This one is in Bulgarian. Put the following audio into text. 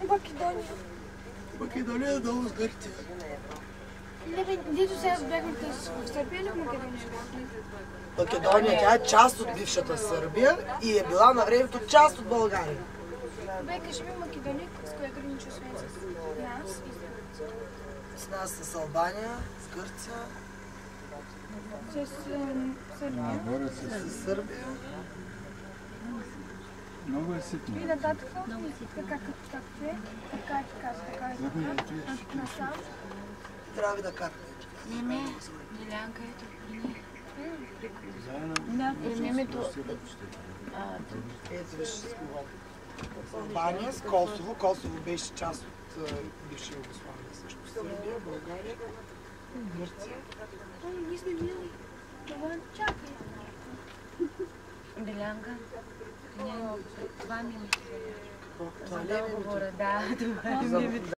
Македония. Македония е долу с Гърция. Не бе, дето сега бяхме в Сърбия или в Македония? Македония, тя е част от бившата Сърбия и е била на времето част от България. Бе, кажи ми Македония, с коя граничи освен с нас и с Гърция? С нас с Албания, с Гърция, С Сърбия. с Сърбия. Много е ситно. И нататък, така е, така насам. Трябва ви да карате. Не, Милянка ето. Ето виж с кого. Албания, с Косово. Косово беше част от бивша Югославия също. Сърбия, България, Гърция. Ние сме мили. Това чакай. Белянка. Това ми е. Това не е Да, това ми е.